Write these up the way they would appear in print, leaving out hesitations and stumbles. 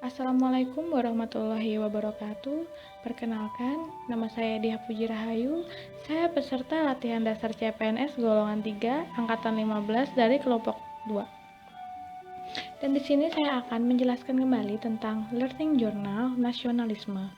Assalamualaikum warahmatullahi wabarakatuh. Perkenalkan, nama saya Diah Puji Rahayu. Saya peserta latihan dasar CPNS golongan 3 angkatan 15 dari kelompok 2. Dan di sini saya akan menjelaskan kembali tentang Learning Journal Nasionalisme.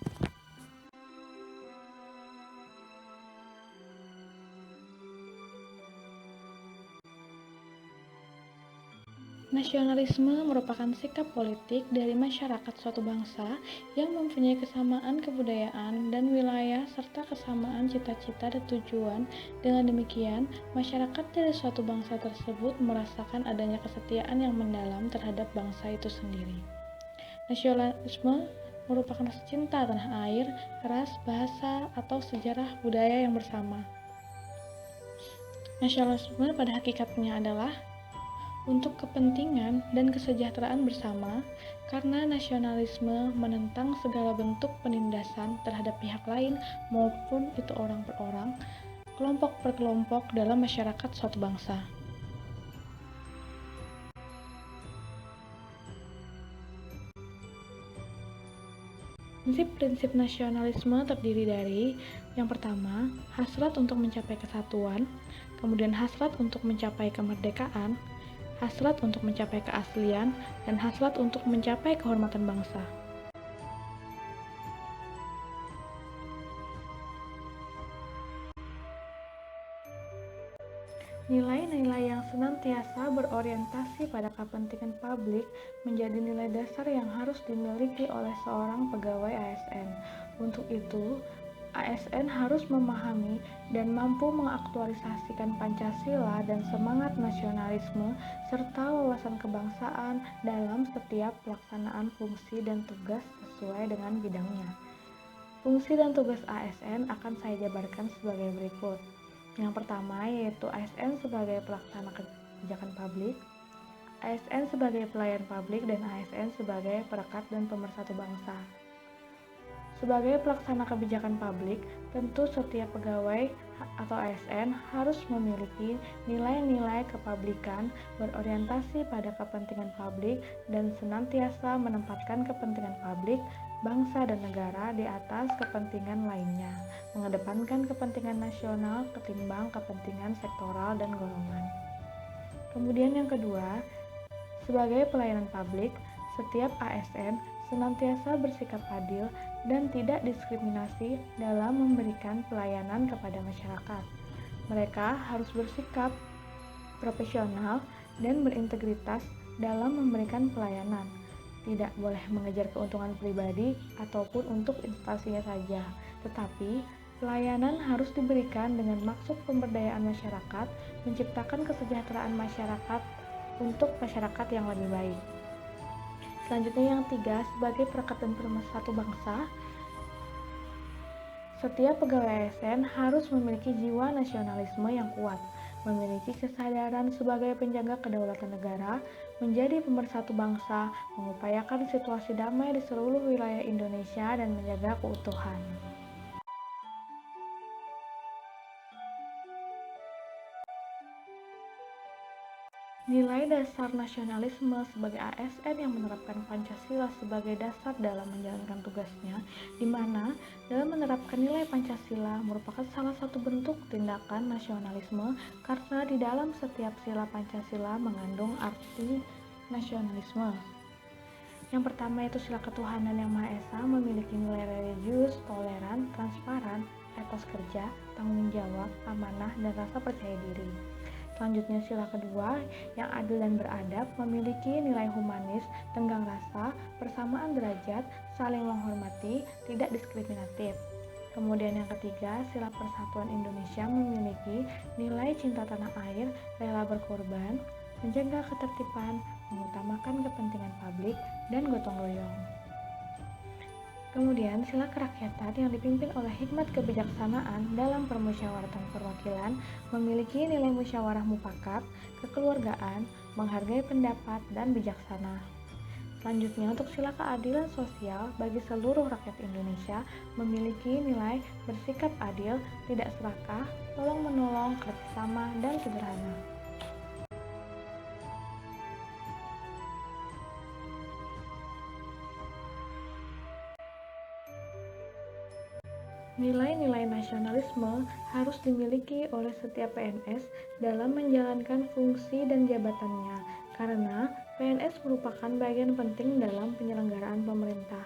Nasionalisme merupakan sikap politik dari masyarakat suatu bangsa yang mempunyai kesamaan kebudayaan dan wilayah serta kesamaan cita-cita dan tujuan. Dengan demikian, masyarakat dari suatu bangsa tersebut merasakan adanya kesetiaan yang mendalam terhadap bangsa itu sendiri. Nasionalisme merupakan rasa cinta tanah air, ras, bahasa, atau sejarah budaya yang bersama. Nasionalisme pada hakikatnya adalah untuk kepentingan dan kesejahteraan bersama, karena nasionalisme menentang segala bentuk penindasan terhadap pihak lain maupun itu orang per orang, kelompok per kelompok dalam masyarakat suatu bangsa. Prinsip-prinsip nasionalisme terdiri dari yang pertama, hasrat untuk mencapai kesatuan, kemudian hasrat untuk mencapai kemerdekaan, hasrat untuk mencapai keaslian, dan hasrat untuk mencapai kehormatan bangsa. Nilai-nilai yang senantiasa berorientasi pada kepentingan publik menjadi nilai dasar yang harus dimiliki oleh seorang pegawai ASN. Untuk itu, ASN harus memahami dan mampu mengaktualisasikan Pancasila dan semangat nasionalisme serta wawasan kebangsaan dalam setiap pelaksanaan fungsi dan tugas sesuai dengan bidangnya. Fungsi dan tugas ASN akan saya jabarkan sebagai berikut. Yang pertama yaitu ASN sebagai pelaksana kebijakan publik, ASN sebagai pelayan publik, dan ASN sebagai perekat dan pemersatu bangsa. Sebagai pelaksana kebijakan publik, tentu setiap pegawai atau ASN harus memiliki nilai-nilai kepublikan berorientasi pada kepentingan publik dan senantiasa menempatkan kepentingan publik, bangsa dan negara di atas kepentingan lainnya, mengedepankan kepentingan nasional ketimbang kepentingan sektoral dan golongan. Kemudian yang kedua, sebagai pelayanan publik, setiap ASN senantiasa bersikap adil dan tidak diskriminasi dalam memberikan pelayanan kepada masyarakat. Mereka harus bersikap profesional dan berintegritas dalam memberikan pelayanan. Tidak boleh mengejar keuntungan pribadi ataupun untuk instansinya saja, tetapi pelayanan harus diberikan dengan maksud pemberdayaan masyarakat, menciptakan kesejahteraan masyarakat untuk masyarakat yang lebih baik. Selanjutnya yang tiga, sebagai perekat dan pemersatu bangsa, setiap pegawai ASN harus memiliki jiwa nasionalisme yang kuat, memiliki kesadaran sebagai penjaga kedaulatan negara, menjadi pemersatu bangsa, mengupayakan situasi damai di seluruh wilayah Indonesia, dan menjaga keutuhan. Nilai dasar nasionalisme sebagai ASN yang menerapkan Pancasila sebagai dasar dalam menjalankan tugasnya, di mana dalam menerapkan nilai Pancasila merupakan salah satu bentuk tindakan nasionalisme karena di dalam setiap sila Pancasila mengandung arti nasionalisme. Yang pertama itu sila ketuhanan yang Maha Esa memiliki nilai religius, toleran, transparan, etos kerja, tanggung jawab, amanah, dan rasa percaya diri. Selanjutnya sila kedua yang adil dan beradab memiliki nilai humanis, tenggang rasa, persamaan derajat, saling menghormati, tidak diskriminatif. Kemudian yang ketiga, sila persatuan Indonesia memiliki nilai cinta tanah air, rela berkorban, menjaga ketertiban, mengutamakan kepentingan publik, dan gotong royong. Kemudian, sila kerakyatan yang dipimpin oleh hikmat kebijaksanaan dalam permusyawaratan perwakilan memiliki nilai musyawarah mufakat, kekeluargaan, menghargai pendapat, dan bijaksana. Selanjutnya, untuk sila keadilan sosial bagi seluruh rakyat Indonesia memiliki nilai bersikap adil, tidak serakah, tolong-menolong, kerjasama, dan sederhana. Nilai-nilai nasionalisme harus dimiliki oleh setiap PNS dalam menjalankan fungsi dan jabatannya, karena PNS merupakan bagian penting dalam penyelenggaraan pemerintah.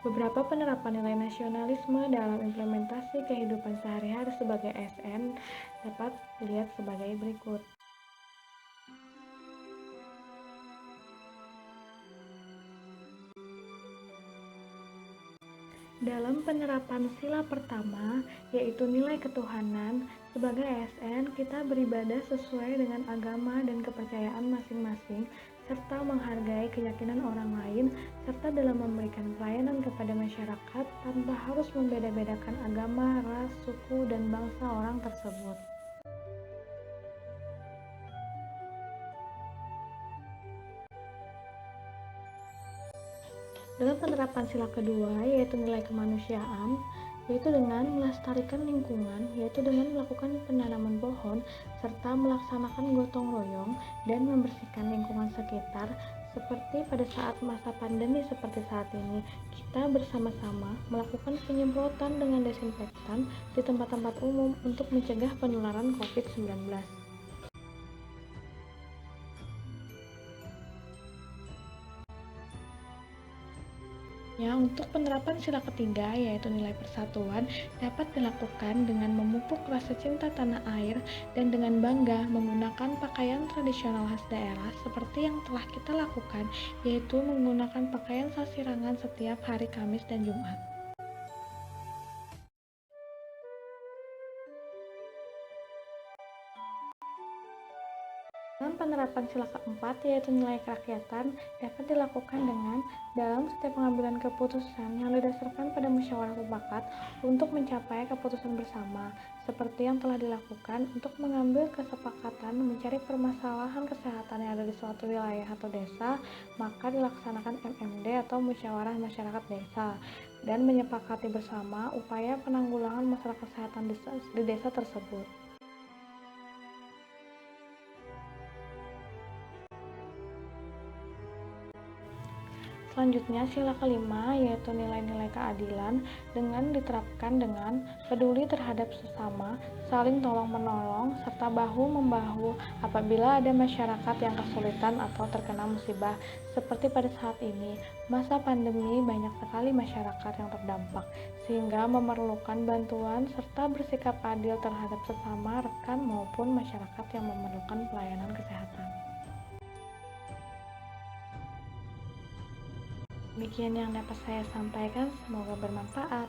Beberapa penerapan nilai nasionalisme dalam implementasi kehidupan sehari-hari sebagai ASN dapat dilihat sebagai berikut. Dalam penerapan sila pertama, yaitu nilai ketuhanan, sebagai ASN kita beribadah sesuai dengan agama dan kepercayaan masing-masing, serta menghargai keyakinan orang lain, serta dalam memberikan pelayanan kepada masyarakat tanpa harus membeda-bedakan agama, ras, suku, dan bangsa orang tersebut. Dalam penerapan sila kedua, yaitu nilai kemanusiaan, yaitu dengan melestarikan lingkungan, yaitu dengan melakukan penanaman pohon, serta melaksanakan gotong royong dan membersihkan lingkungan sekitar, seperti pada saat masa pandemi seperti saat ini, kita bersama-sama melakukan penyemprotan dengan desinfektan di tempat-tempat umum untuk mencegah penularan COVID-19. Untuk penerapan sila ketiga, yaitu nilai persatuan, dapat dilakukan dengan memupuk rasa cinta tanah air dan dengan bangga menggunakan pakaian tradisional khas daerah seperti yang telah kita lakukan, yaitu menggunakan pakaian sasirangan setiap hari Kamis dan Jumat. Dalam penerapan sila keempat, yaitu nilai kerakyatan, dapat dilakukan dengan dalam setiap pengambilan keputusan yang didasarkan pada musyawarah mufakat untuk mencapai keputusan bersama, seperti yang telah dilakukan untuk mengambil kesepakatan mencari permasalahan kesehatan yang ada di suatu wilayah atau desa, maka dilaksanakan MMD atau musyawarah masyarakat desa, dan menyepakati bersama upaya penanggulangan masalah kesehatan di desa tersebut. Selanjutnya, sila kelima yaitu nilai-nilai keadilan dengan diterapkan dengan peduli terhadap sesama, saling tolong-menolong, serta bahu-membahu apabila ada masyarakat yang kesulitan atau terkena musibah. Seperti pada saat ini, masa pandemi banyak sekali masyarakat yang terdampak, sehingga memerlukan bantuan serta bersikap adil terhadap sesama, rekan maupun masyarakat yang memerlukan pelayanan kesehatan. Demikian yang dapat saya sampaikan, semoga bermanfaat.